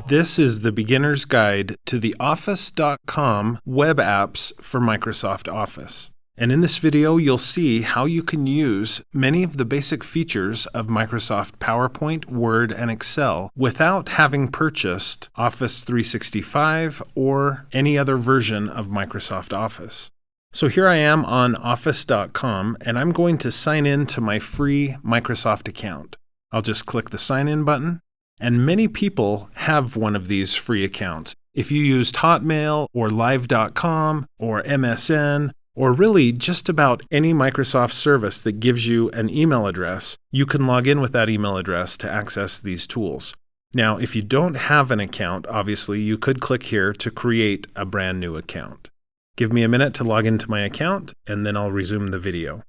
This is the beginner's guide to the Office.com web apps for Microsoft Office. And in this video, you'll see how you can use many of the basic features of Microsoft PowerPoint, Word, and Excel without having purchased Office 365 or any other version of Microsoft Office. So here I am on Office.com, and I'm going to sign in to my free Microsoft account. I'll just click the Sign In button. And many people have one of these free accounts. If you used Hotmail or Live.com or MSN, or really just about any Microsoft service that gives you an email address, you can log in with that email address to access these tools. Now, if you don't have an account, obviously, you could click here to create a brand new account. Give me a minute to log into my account, and then I'll resume the video.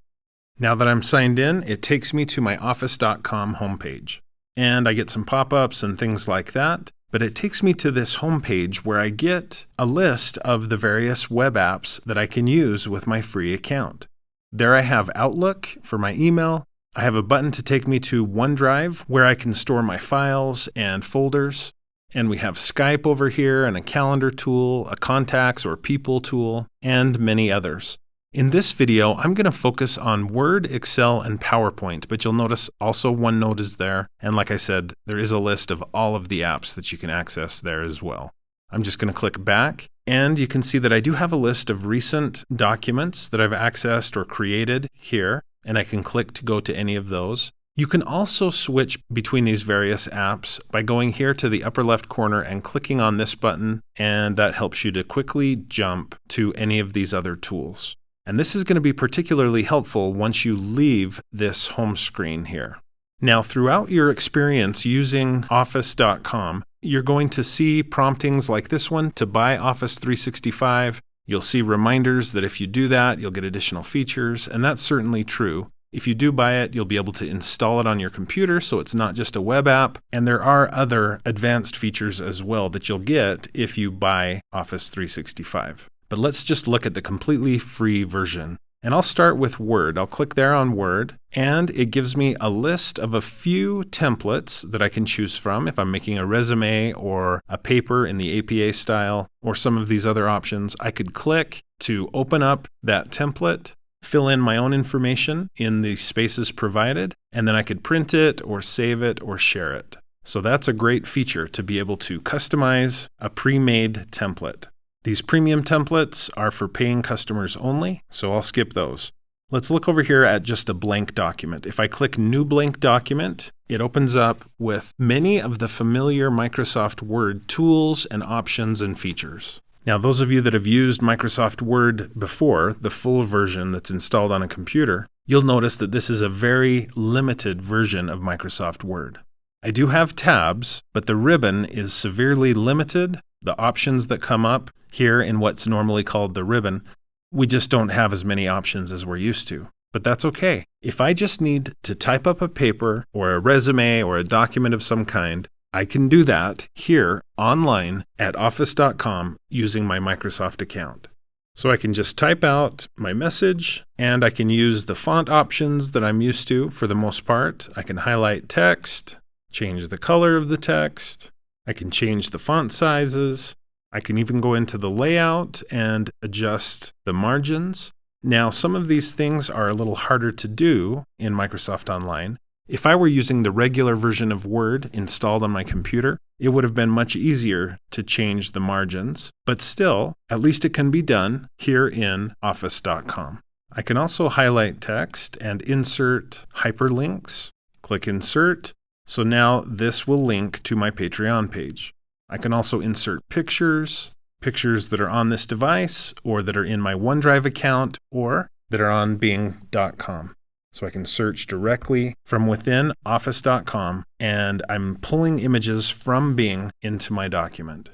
Now that I'm signed in, it takes me to my Office.com homepage. And I get some pop-ups and things like that, but it takes me to this homepage where I get a list of the various web apps that I can use with my free account. There I have Outlook for my email. I have a button to take me to OneDrive where I can store my files and folders. And we have Skype over here and a calendar tool, a contacts or people tool, and many others. In this video, I'm going to focus on Word, Excel, and PowerPoint, but you'll notice also OneNote is there. And like I said, there is a list of all of the apps that you can access there as well. I'm just going to click back, and you can see that I do have a list of recent documents that I've accessed or created here, and I can click to go to any of those. You can also switch between these various apps by going here to the upper left corner and clicking on this button, and that helps you to quickly jump to any of these other tools. And this is going to be particularly helpful once you leave this home screen here. Now, throughout your experience using Office.com, you're going to see promptings like this one to buy Office 365. You'll see reminders that if you do that, you'll get additional features, and that's certainly true. If you do buy it, you'll be able to install it on your computer, so it's not just a web app. And there are other advanced features as well that you'll get if you buy Office 365. But let's just look at the completely free version. And I'll start with Word. I'll click there on Word, and it gives me a list of a few templates that I can choose from if I'm making a resume or a paper in the APA style or some of these other options. I could click to open up that template, fill in my own information in the spaces provided, and then I could print it or save it or share it. So that's a great feature to be able to customize a pre-made template. These premium templates are for paying customers only, so I'll skip those. Let's look over here at just a blank document. If I click New Blank Document, it opens up with many of the familiar Microsoft Word tools and options and features. Now, those of you that have used Microsoft Word before, the full version that's installed on a computer, you'll notice that this is a very limited version of Microsoft Word. I do have tabs, but the ribbon is severely limited. The options that come up here in what's normally called the ribbon, we just don't have as many options as we're used to. But that's okay. If I just need to type up a paper or a resume or a document of some kind, I can do that here online at Office.com using my Microsoft account. So I can just type out my message, and I can use the font options that I'm used to for the most part. I can highlight text, change the color of the text. I can change the font sizes. I can even go into the layout and adjust the margins. Now, some of these things are a little harder to do in Microsoft Online. If I were using the regular version of Word installed on my computer, it would have been much easier to change the margins. But still, at least it can be done here in Office.com. I can also highlight text and insert hyperlinks. Click Insert. So now this will link to my Patreon page. I can also insert pictures that are on this device or that are in my OneDrive account or that are on Bing.com. So I can search directly from within Office.com, and I'm pulling images from Bing into my document.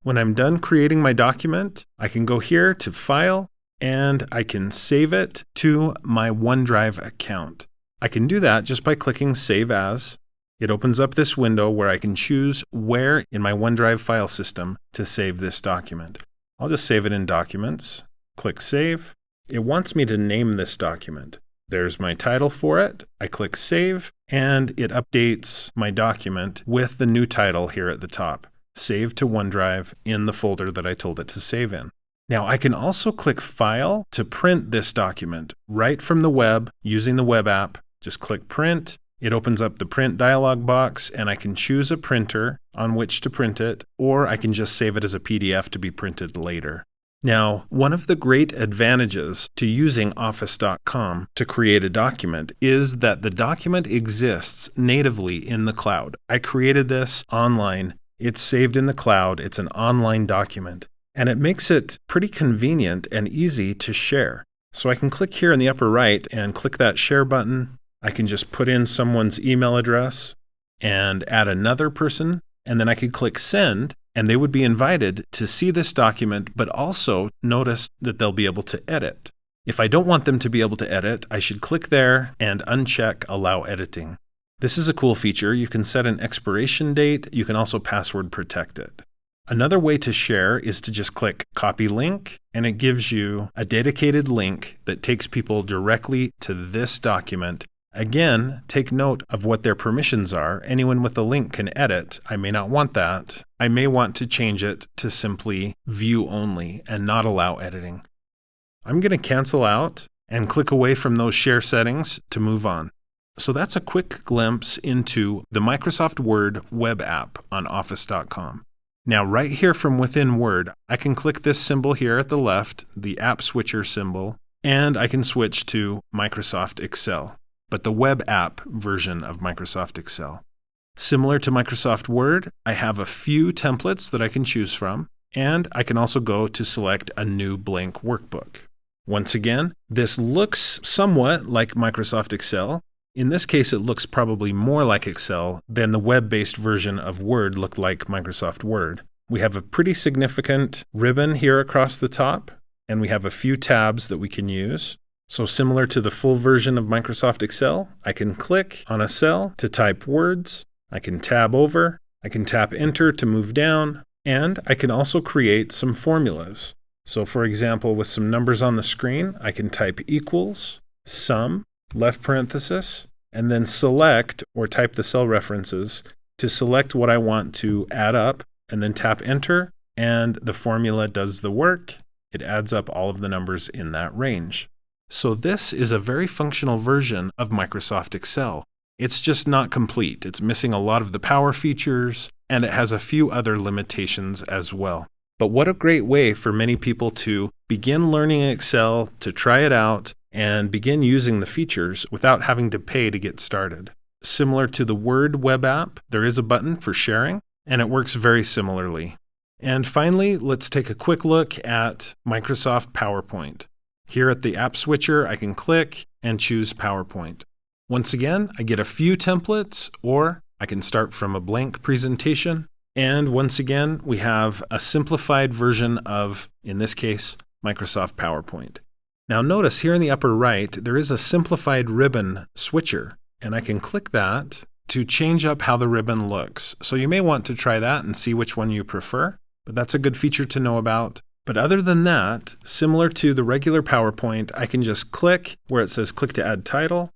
When I'm done creating my document, I can go here to File, and I can save it to my OneDrive account. I can do that just by clicking Save As. It opens up this window where I can choose where in my OneDrive file system to save this document. I'll just save it in Documents, click Save. It wants me to name this document. There's my title for it. I click Save, and it updates my document with the new title here at the top. save to OneDrive in the folder that I told it to save in. Now I can also click File to print this document right from the web using the web app. Just click Print. It opens up the print dialog box, and I can choose a printer on which to print it, or I can just save it as a PDF to be printed later. Now, one of the great advantages to using Office.com to create a document is that the document exists natively in the cloud. I created this online. It's saved in the cloud. It's an online document, and it makes it pretty convenient and easy to share. So I can click here in the upper right and click that Share button. I can just put in someone's email address and add another person, and then I could click Send, and they would be invited to see this document, but also notice that they'll be able to edit. If I don't want them to be able to edit, I should click there and uncheck Allow Editing. This is a cool feature. You can set an expiration date. You can also password protect it. Another way to share is to just click Copy Link, and it gives you a dedicated link that takes people directly to this document. Again, take note of what their permissions are. Anyone with a link can edit. I may not want that. I may want to change it to simply view only and not allow editing. I'm going to cancel out and click away from those share settings to move on. So that's a quick glimpse into the Microsoft Word web app on Office.com. Now, right here from within Word, I can click this symbol here at the left, the app switcher symbol, and I can switch to Microsoft Excel, but the web app version of Microsoft Excel. Similar to Microsoft Word, I have a few templates that I can choose from, and I can also go to select a new blank workbook. Once again, this looks somewhat like Microsoft Excel. In this case, it looks probably more like Excel than the web-based version of Word looked like Microsoft Word. We have a pretty significant ribbon here across the top, and we have a few tabs that we can use. So similar to the full version of Microsoft Excel, I can click on a cell to type words, I can tab over, I can tap Enter to move down, and I can also create some formulas. So for example, with some numbers on the screen, I can type equals, sum, left parenthesis, and then select or type the cell references to select what I want to add up, and then tap Enter, and the formula does the work. It adds up all of the numbers in that range. So this is a very functional version of Microsoft Excel. It's just not complete. It's missing a lot of the power features, and it has a few other limitations as well. But what a great way for many people to begin learning Excel, to try it out, and begin using the features without having to pay to get started. Similar to the Word web app, there is a button for sharing, and it works very similarly. And finally, let's take a quick look at Microsoft PowerPoint. Here at the app switcher, I can click and choose PowerPoint. Once again, I get a few templates, or I can start from a blank presentation. And once again, we have a simplified version of, in this case, Microsoft PowerPoint. Now notice here in the upper right, there is a simplified ribbon switcher, and I can click that to change up how the ribbon looks. So you may want to try that and see which one you prefer, but that's a good feature to know about. But other than that, similar to the regular PowerPoint, I can just click where it says click to add title,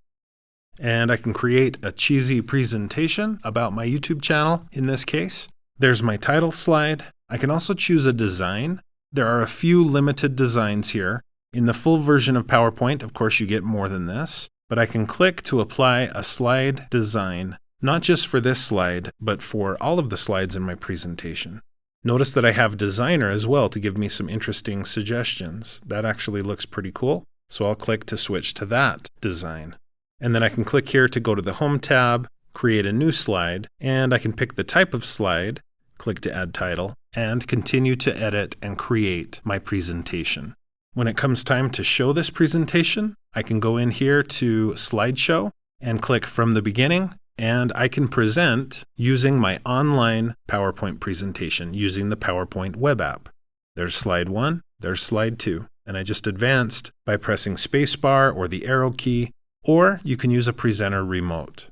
and I can create a cheesy presentation about my YouTube channel in this case. There's my title slide. I can also choose a design. There are a few limited designs here. In the full version of PowerPoint, of course, you get more than this, but I can click to apply a slide design, not just for this slide, but for all of the slides in my presentation. Notice that I have Designer as well to give me some interesting suggestions. That actually looks pretty cool, so I'll click to switch to that design. And then I can click here to go to the Home tab, create a new slide, and I can pick the type of slide, click to add title, and continue to edit and create my presentation. When it comes time to show this presentation, I can go in here to Slideshow and click from the beginning, and I can present using my online PowerPoint presentation using the PowerPoint web app. There's slide 1, there's slide 2, and I just advanced by pressing spacebar or the arrow key, or you can use a presenter remote.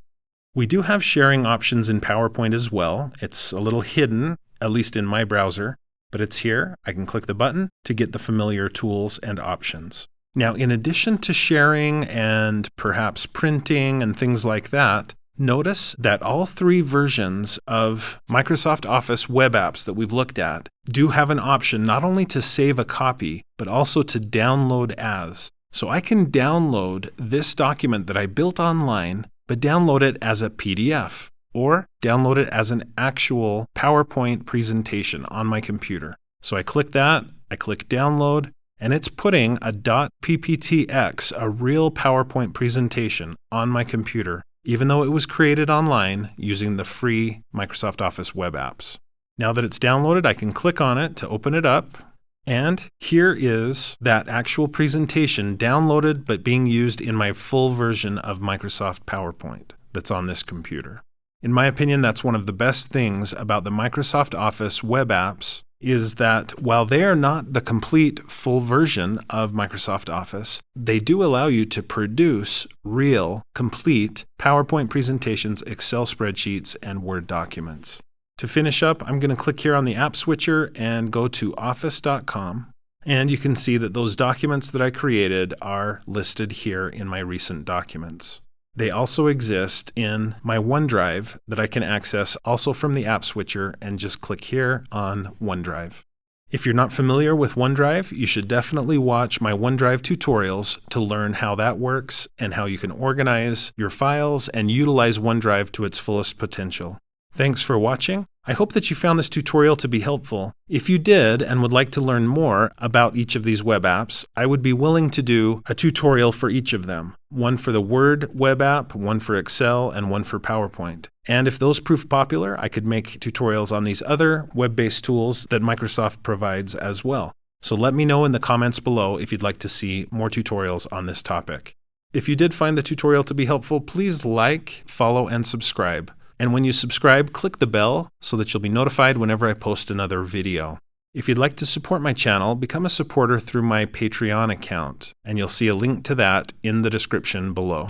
We do have sharing options in PowerPoint as well. It's a little hidden, at least in my browser, but it's here. I can click the button to get the familiar tools and options. Now, in addition to sharing and perhaps printing and things like that, Notice that all three versions of Microsoft Office web apps that we've looked at do have an option not only to save a copy, but also to download as. So I can download this document that I built online, but download it as a PDF, or download it as an actual PowerPoint presentation on my computer. So I click that, I click download, and it's putting a .pptx, a real PowerPoint presentation, on my computer, even though it was created online using the free Microsoft Office web apps. Now that it's downloaded, I can click on it to open it up. And here is that actual presentation downloaded but being used in my full version of Microsoft PowerPoint that's on this computer. In my opinion, that's one of the best things about the Microsoft Office web apps is that while they are not the complete full version of Microsoft Office, they do allow you to produce real, complete PowerPoint presentations, Excel spreadsheets, and Word documents. To finish up, I'm going to click here on the app switcher and go to office.com. And you can see that those documents that I created are listed here in my recent documents. They also exist in my OneDrive that I can access also from the app switcher and just click here on OneDrive. If you're not familiar with OneDrive, you should definitely watch my OneDrive tutorials to learn how that works and how you can organize your files and utilize OneDrive to its fullest potential. Thanks for watching. I hope that you found this tutorial to be helpful. If you did and would like to learn more about each of these web apps, I would be willing to do a tutorial for each of them. One for the Word web app, one for Excel, and one for PowerPoint. And if those prove popular, I could make tutorials on these other web-based tools that Microsoft provides as well. So let me know in the comments below if you'd like to see more tutorials on this topic. If you did find the tutorial to be helpful, please like, follow, and subscribe. And when you subscribe, click the bell so that you'll be notified whenever I post another video. If you'd like to support my channel, become a supporter through my Patreon account, and you'll see a link to that in the description below.